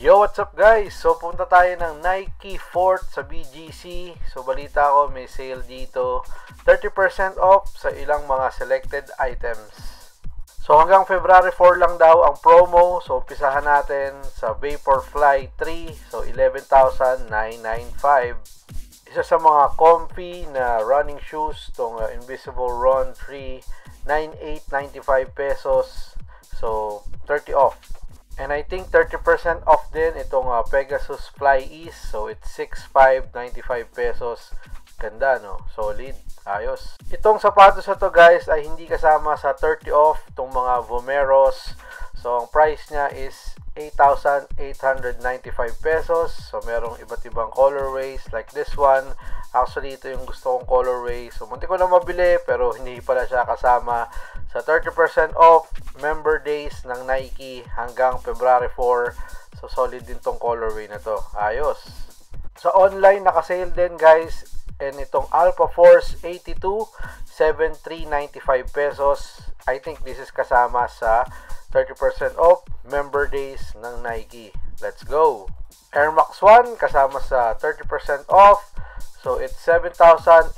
Yo, what's up guys? So, punta tayo ng Nike Fort sa BGC. So, balita ko may sale dito. 30% off sa ilang mga selected items. So, hanggang February 4 lang daw ang promo. So, umpisahan natin sa Vaporfly 3. So, 11,995. Isa sa mga comfy na running shoes, itong Invisible Run 3, 9,895 pesos. So, 30 off. And I think 30% off din itong Pegasus Fly Ease. So, it's 6,595 pesos. Ganda, no? Solid. Ayos. Itong sapatos na to, guys, ay hindi kasama sa 30 off. Itong mga Vomeros. So, ang price niya is 8,895 pesos. So, merong iba't ibang colorways like this one. Actually, ito yung gusto kong colorway. So, munti ko na mabili pero hindi pala siya kasama sa 30% off member days ng Nike hanggang February 4. So, solid din tong colorway na to. Ayos. Sa online, nakasale din, guys. And itong Alpha Force 82, 7,395 pesos. I think this is kasama sa 30% off member days ng Nike. Let's go! Air Max 1 kasama sa 30% off. So, it's 7,895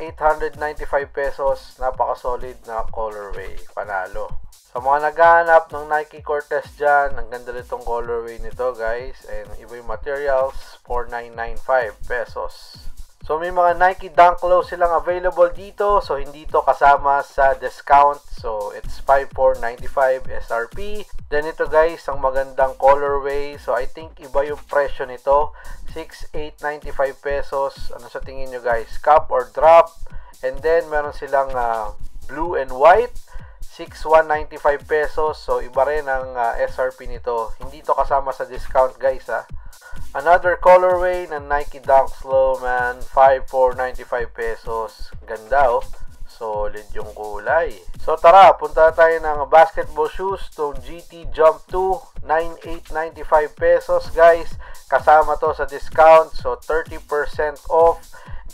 pesos. Napaka-solid na colorway. Panalo. Sa mga naghahanap ng Nike Cortez dyan, ang ganda nitong colorway nito, guys. And iba yung materials, 4,995 pesos. So, may mga Nike Dunk Low silang available dito. So, hindi to kasama sa discount. So, it's 5,495 SRP. Then, ito guys, ang magandang colorway. So, I think iba yung presyo nito. 6,895 pesos. Ano sa tingin nyo guys? Cup or drop? And then, meron silang blue and white. 6,195 pesos. So, iba rin ang SRP nito. Hindi to kasama sa discount guys ha. Another colorway ng Nike Dunk Low, man. 5,495 pesos. Ganda oh. Solid yung kulay. So tara, punta tayo ng basketball shoes. Itong GT Jump 2, 9,895 pesos guys. Kasama to sa discount. So 30% off.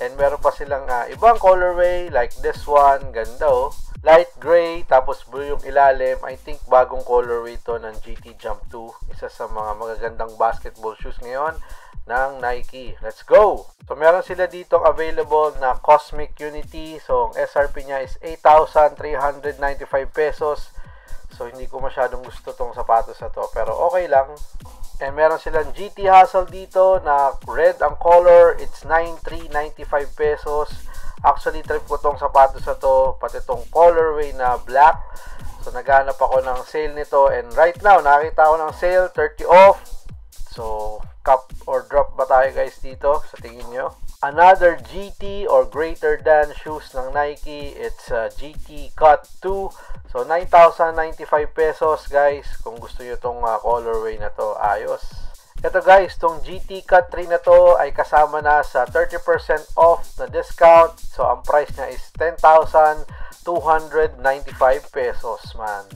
And meron pa silang ibang colorway like this one. Ganda oh. Light gray, tapos blue yung ilalim. I think bagong colorway to ng GT Jump 2. Isa sa mga magagandang basketball shoes ngayon ng Nike. Let's go! So, meron sila ditong available na Cosmic Unity. So, ang SRP niya is 8,395 pesos. So, hindi ko masyadong gusto tong sapatos na to. Pero, okay lang. And meron silang GT Hustle dito na red ang color. It's 9,395 pesos. Actually, trip ko tong sapatos na to, pati tong colorway na black. So, naghanap ako ng sale nito. And right now, nakita ko ng sale, 30 off. So, cup or drop ba tayo guys dito? Sa tingin nyo? Another GT or greater than shoes ng Nike. It's GT Cut 2. So, 9,095 pesos guys. Kung gusto nyo tong colorway na to, ayos. Ito guys, tong GT Cut 3 na to ay kasama na sa 30% off na discount. So, ang price niya is 10,295 pesos, man.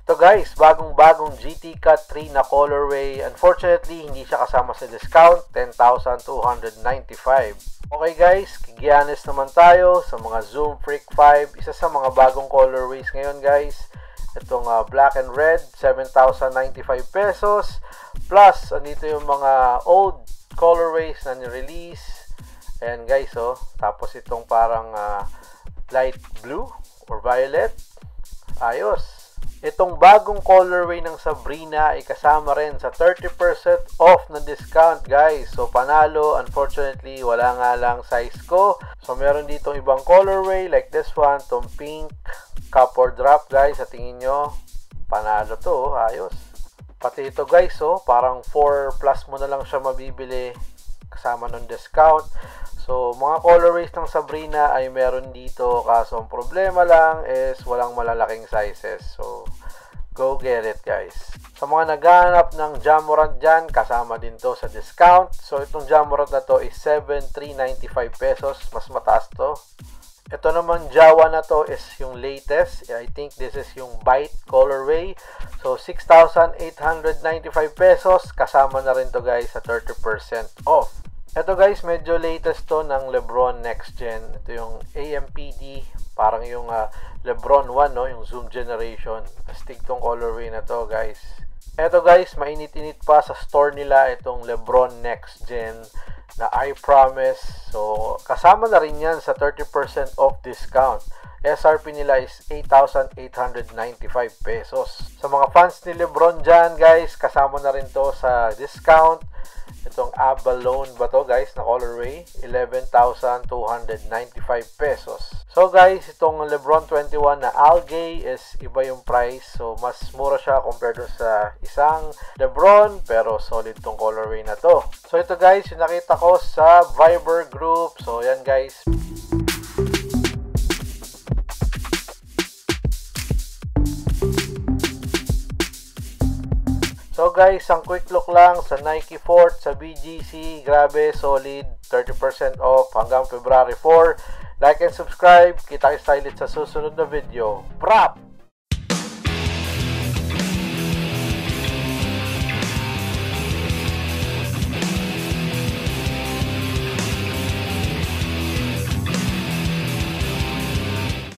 Ito guys, bagong-bagong GT Cut 3 na colorway. Unfortunately, hindi siya kasama sa discount, 10,295. Okay guys, kikianis naman tayo sa mga Zoom Freak 5. Isa sa mga bagong colorways ngayon guys. Itong black and red, 7,095 pesos. Plus, andito yung mga old colorways na ni-release. Ayan guys, oh. Tapos itong parang light blue or violet. Ayos. Itong bagong colorway ng Sabrina ay kasama rin sa 30% off na discount guys. So, panalo. Unfortunately, wala nga lang size ko. So, meron ditong ibang colorway like this one. Itong pink cup or drop guys. Sa tingin nyo, panalo to. Ayos. Pati ito guys, oh, parang 4 plus mo na lang siya mabibili kasama ng discount. So, mga colorways ng Sabrina ay meron dito. Kaso, ang problema lang is walang malalaking sizes. So, go get it guys. Sa mga naghahanap ng Jamorant dyan, kasama din to sa discount. So, itong Jamorant na to is 7,395 pesos. Mas mataas to. Ito naman Jawa na to is yung latest. I think this is yung Byte colorway. So, 6,895 pesos. Kasama na rin to guys sa 30% off. Ito guys, medyo latest to ng Lebron Next Gen. Ito yung AMPD. Parang yung Lebron 1, no? Yung Zoom Generation. Astig tong colorway na to guys. Eto guys, mainit-init pa sa store nila itong Lebron Next Gen na I Promise. So, kasama na rin yan sa 30% off discount. SRP nila is 8,895 pesos. Sa mga fans ni Lebron dyan guys, kasama na rin to sa discount. Itong Abalone ba to guys na colorway, 11,295 pesos. So guys, itong Lebron 21 na Algae is iba yung price. So mas mura siya compared sa isang Lebron, pero solid tong colorway na to. So ito guys, yung nakita ko sa Viber group. So yan guys. So guys, ang quick look lang sa Nike Force sa BGC. Grabe, solid. 30% off hanggang February 4. Like and subscribe. Kita kayo sa susunod na video. Prap!